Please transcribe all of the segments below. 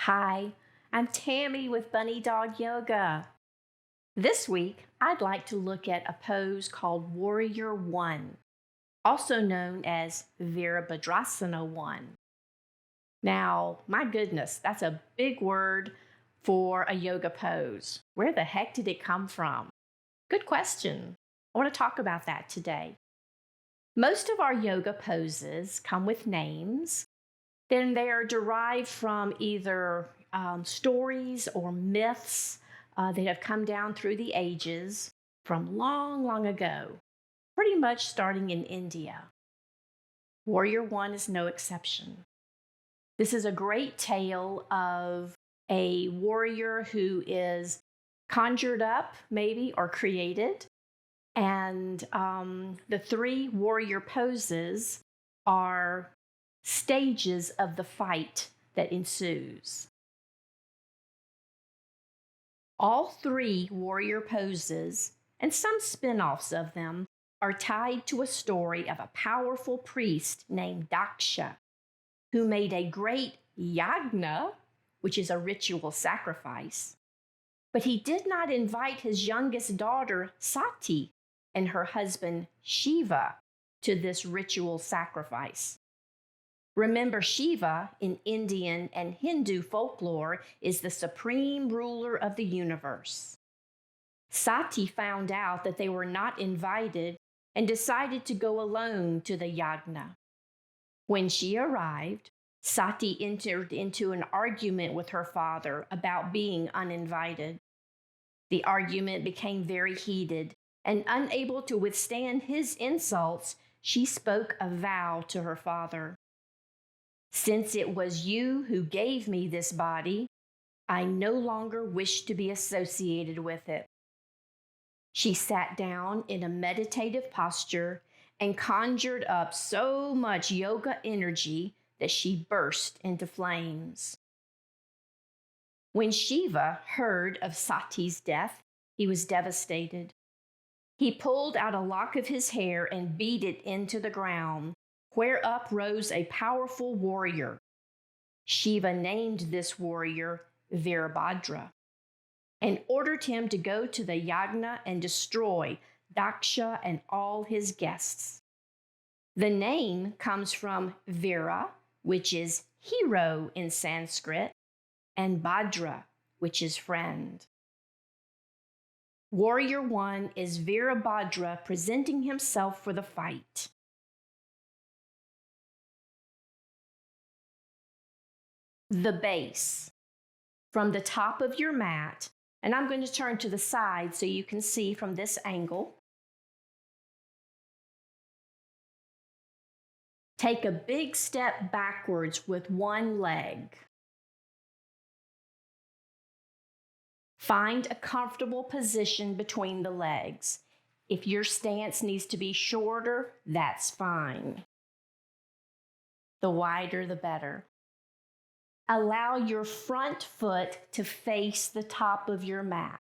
Hi, I'm Tammy with Bunnydog Yoga. This week, I'd like to look at a pose called Warrior One, also known as Virabhadrasana One. Now, my goodness, that's a big word for a yoga pose. Where the heck did it come from? Good question. I want to talk about that today. Most of our yoga poses come with names. Then they are derived from either stories or myths that have come down through the ages from long, long ago, pretty much starting in India. Warrior One is no exception. This is a great tale of a warrior who is conjured up, maybe, or created. And the three warrior poses are stages of the fight that ensues. All three warrior poses, and some spin-offs of them, are tied to a story of a powerful priest named Daksha, who made a great yagna, which is a ritual sacrifice. But he did not invite his youngest daughter, Sati, and her husband, Shiva, to this ritual sacrifice. Remember, Shiva in Indian and Hindu folklore is the supreme ruler of the universe. Sati found out that they were not invited and decided to go alone to the yagna. When she arrived, Sati entered into an argument with her father about being uninvited. The argument became very heated, and unable to withstand his insults, she spoke a vow to her father. "Since it was you who gave me this body, I no longer wish to be associated with it." She sat down in a meditative posture and conjured up so much yoga energy that she burst into flames. When Shiva heard of Sati's death, he was devastated. He pulled out a lock of his hair and beat it into the ground, where up rose a powerful warrior. Shiva named this warrior Virabhadra and ordered him to go to the yagna and destroy Daksha and all his guests. The name comes from Vira, which is hero in Sanskrit, and Bhadra, which is friend. Warrior One is Virabhadra presenting himself for the fight. The base. From the top of your mat, and I'm going to turn to the side so you can see from this angle. Take a big step backwards with one leg. Find a comfortable position between the legs. If your stance needs to be shorter, that's fine. The wider, the better. Allow your front foot to face the top of your mat.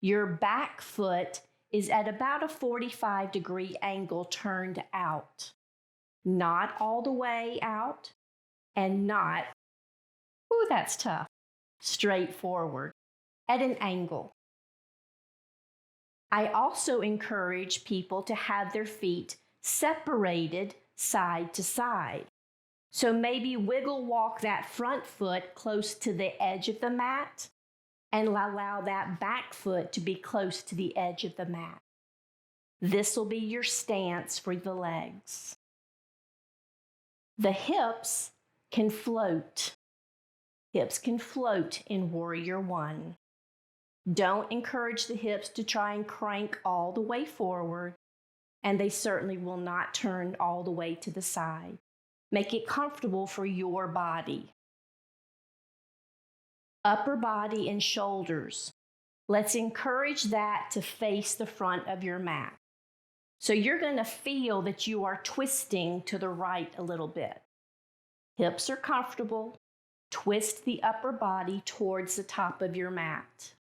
Your back foot is at about a 45-degree angle turned out. Not all the way out, and not, ooh, that's tough, straight forward, at an angle. I also encourage people to have their feet separated side to side. So maybe wiggle walk that front foot close to the edge of the mat and allow that back foot to be close to the edge of the mat. This will be your stance for the legs. The hips can float. Hips can float in Warrior One. Don't encourage the hips to try and crank all the way forward, and they certainly will not turn all the way to the side. Make it comfortable for your body. Upper body and shoulders. Let's encourage that to face the front of your mat. So you're going to feel that you are twisting to the right a little bit. Hips are comfortable. Twist the upper body towards the top of your mat.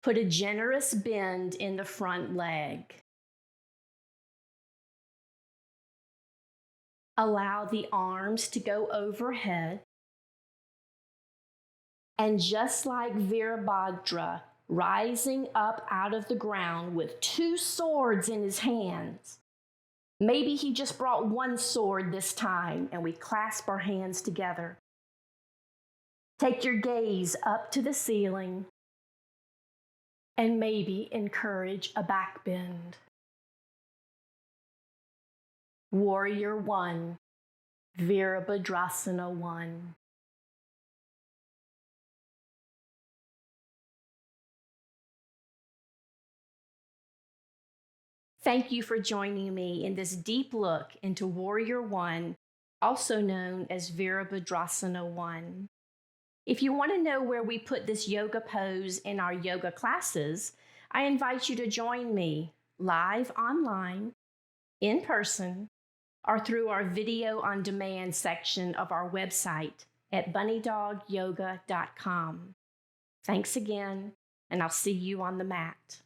Put a generous bend in the front leg. Allow the arms to go overhead. And just like Virabhadra, rising up out of the ground with 2 swords in his hands, maybe he just brought 1 sword this time, and we clasp our hands together. Take your gaze up to the ceiling and maybe encourage a back bend. Warrior 1, Virabhadrasana 1. Thank you for joining me in this deep look into Warrior 1, also known as Virabhadrasana 1. If you want to know where we put this yoga pose in our yoga classes, I invite you to join me live online, in person, or through our video on demand section of our website at bunnydogyoga.com. Thanks again, and I'll see you on the mat.